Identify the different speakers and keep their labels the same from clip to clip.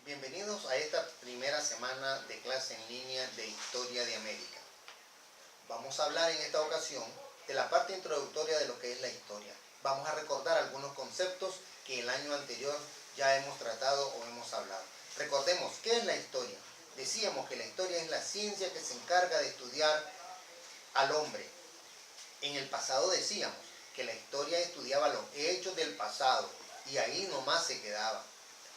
Speaker 1: Bienvenidos a esta primera semana de clase en línea de Historia de América. Vamos a hablar en esta ocasión de la parte introductoria de lo que es la historia. Vamos a recordar algunos conceptos que el año anterior ya hemos tratado o hemos hablado. Recordemos, ¿qué es la historia? Decíamos que la historia es la ciencia que se encarga de estudiar al hombre. En el pasado decíamos que la historia estudiaba los hechos del pasado y ahí nomás se quedaba.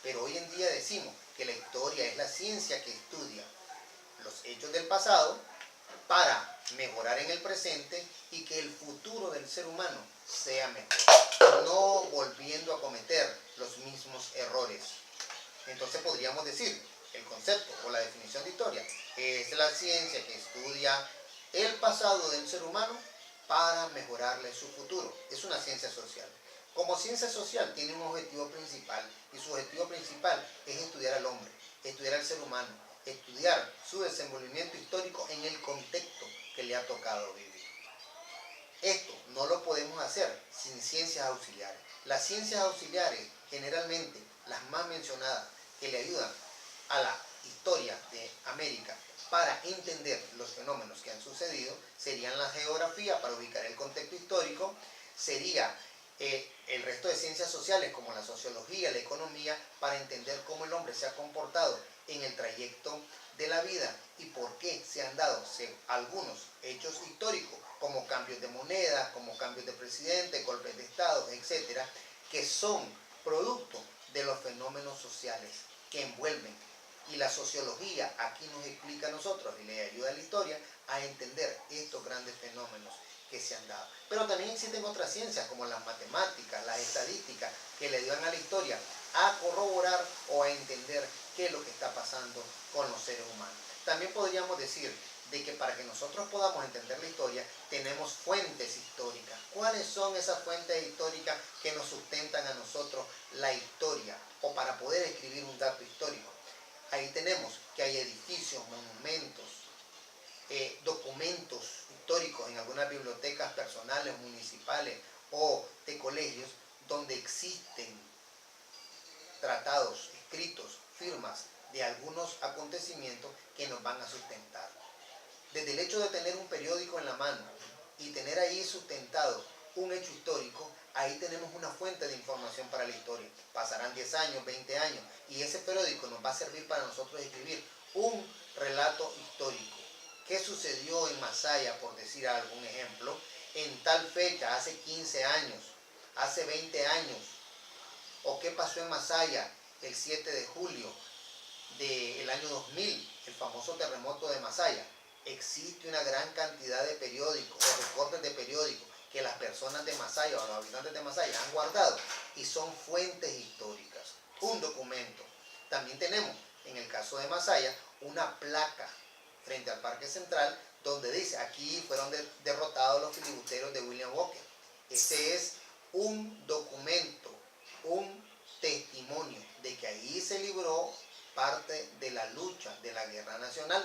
Speaker 1: Pero hoy en día decimos que la historia es la ciencia que estudia los hechos del pasado para mejorar en el presente y que el futuro del ser humano sea mejor, no volviendo a cometer los mismos errores. Entonces podríamos decir, el concepto o la definición de historia es la ciencia que estudia el pasado del ser humano para mejorarle su futuro. Es una ciencia social. Como ciencia social tiene un objetivo principal y su objetivo principal es estudiar al hombre, estudiar al ser humano, estudiar su desenvolvimiento histórico en el contexto que le ha tocado vivir. Esto no lo podemos hacer sin ciencias auxiliares. Las ciencias auxiliares, generalmente las más mencionadas, que le ayudan a la historia de América para entender los fenómenos que han sucedido, serían la geografía para ubicar el contexto histórico, sería el resto de ciencias sociales como la sociología, la economía, para entender cómo el hombre se ha comportado en el trayecto de la vida y por qué se han dado algunos hechos históricos como cambios de moneda, como cambios de presidente, golpes de estado, etcétera, que son producto de los fenómenos sociales que envuelven. Y la sociología aquí nos explica a nosotros y le ayuda a la historia a entender estos grandes fenómenos que se han dado. Pero también existen otras ciencias como las matemáticas, las estadísticas, que le ayudan a la historia a corroborar o a entender qué es lo que está pasando con los seres humanos. También podríamos decir de que para que nosotros podamos entender la historia tenemos fuentes históricas. ¿Cuáles son esas fuentes históricas que nos sustentan a nosotros la historia o para poder escribir un dato histórico? Ahí tenemos que hay edificios, monumentos, documentos históricos en algunas bibliotecas personales, municipales o de colegios donde existen tratados, escritos, firmas de algunos acontecimientos que nos van a sustentar. Desde el hecho de tener un periódico en la mano y tener ahí sustentado un hecho histórico, ahí tenemos una fuente de información para la historia. Pasarán 10 años, 20 años y ese periódico nos va a servir para nosotros escribir un relato histórico. ¿Qué sucedió en Masaya, por decir algún ejemplo, en tal fecha, hace 15 años, hace 20 años? ¿O qué pasó en Masaya el 7 de julio del año 2000, el famoso terremoto de Masaya? Existe una gran cantidad de periódicos o recortes de periódicos que las personas de Masaya o los habitantes de Masaya han guardado y son fuentes históricas, un documento. También tenemos, en el caso de Masaya, una placa frente al Parque Central donde dice, aquí fueron derrotados los filibusteros de William Walker. Ese es un documento, un testimonio de que ahí se libró parte de la lucha de la guerra nacional.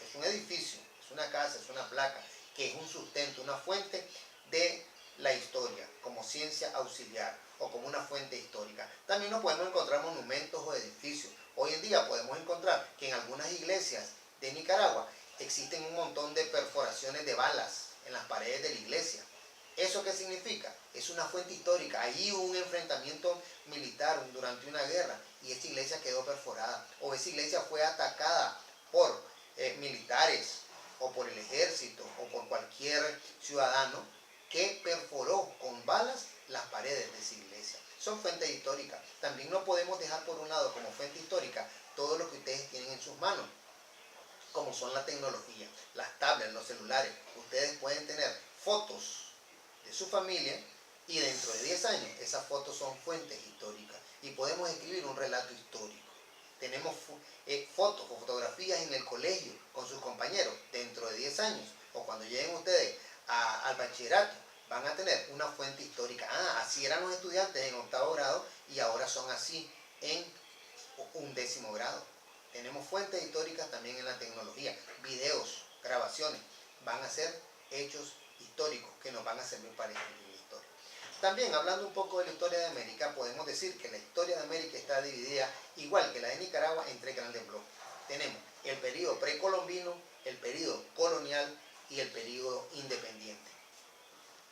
Speaker 1: Es un edificio, es una casa, es una placa, que es un sustento, una fuente de la historia, como ciencia auxiliar o como una fuente histórica. También nos podemos encontrar monumentos o edificios. Hoy en día podemos encontrar que en algunas iglesias de Nicaragua existen un montón de perforaciones de balas en las paredes de la iglesia. ¿Eso qué significa? Es una fuente histórica. Ahí hubo un enfrentamiento militar durante una guerra y esta iglesia quedó perforada. O esa iglesia fue atacada por militares o por el ejército o por cualquier ciudadano que perforó con balas las paredes de esa iglesia. Son fuentes históricas. También no podemos dejar por un lado como fuente histórica todo lo que ustedes tienen en sus manos, como son la tecnología, las tablets, los celulares. Ustedes pueden tener fotos de su familia y dentro de 10 años esas fotos son fuentes históricas y podemos escribir un relato histórico. Tenemos fotos o fotografías en el colegio con sus compañeros dentro de 10 años o cuando lleguen ustedes al bachillerato van a tener una fuente histórica. Así eran los estudiantes en 8º grado y ahora son así en 11º grado. Tenemos fuentes históricas también en la tecnología, videos, grabaciones, van a ser hechos históricos que nos van a servir para escribir la historia. También, hablando un poco de la historia de América, podemos decir que la historia de América está dividida, igual que la de Nicaragua, en tres grandes bloques. Tenemos el periodo precolombino, el periodo colonial y el periodo independiente.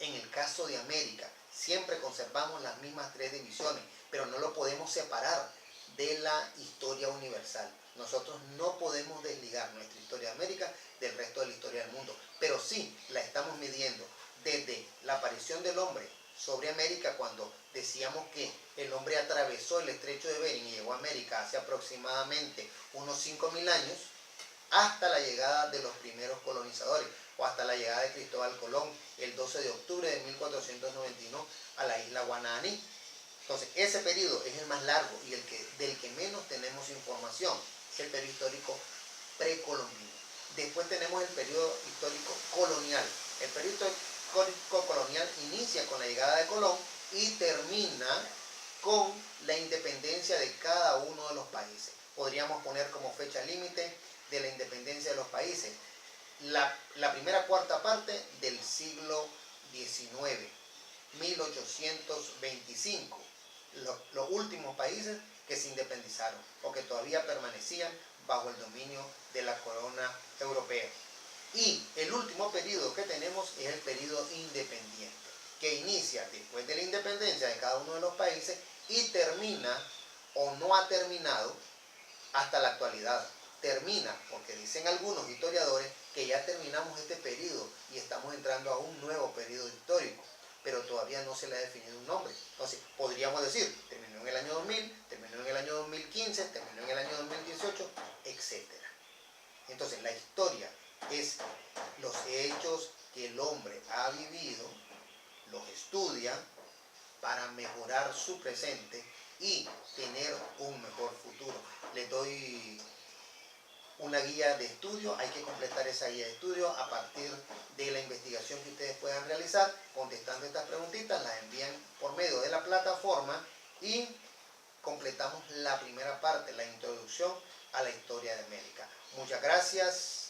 Speaker 1: En el caso de América, siempre conservamos las mismas tres divisiones, pero no lo podemos separar de la historia universal. Nosotros no podemos desligar nuestra historia de América del resto de la historia del mundo, pero sí la estamos midiendo desde la aparición del hombre sobre América, cuando decíamos que el hombre atravesó el estrecho de Bering y llegó a América hace aproximadamente unos 5.000 años, hasta la llegada de los primeros colonizadores, o hasta la llegada de Cristóbal Colón el 12 de octubre de 1491 a la isla Guananí. Entonces, ese periodo es el más largo y del que menos tenemos información, es el periodo histórico precolombino. Después tenemos el periodo histórico colonial. El periodo histórico colonial inicia con la llegada de Colón y termina con la independencia de cada uno de los países. Podríamos poner como fecha límite de la independencia de los países la primera cuarta parte del siglo XIX, 1825, los últimos países que se independizaron o que todavía permanecían bajo el dominio de la corona europea. Y el último periodo que tenemos es el periodo independiente, que inicia después de la independencia de cada uno de los países y termina, o no ha terminado, hasta la actualidad. Termina, porque dicen algunos historiadores que ya terminamos este periodo y estamos entrando a un nuevo periodo histórico, pero todavía no se le ha definido un nombre. Entonces, podríamos decir, terminó en el año 2000, terminó en el año 2015, terminó en el año 2018, etc. Entonces, la historia es los hechos que el hombre ha vivido, los estudia para mejorar su presente y tener un mejor futuro. Les doy una guía de estudio, hay que completar esa guía de estudio a partir de la investigación que ustedes puedan realizar, contestando estas preguntitas, las envían por medio de la plataforma y completamos la primera parte, la introducción a la historia de América. Muchas gracias.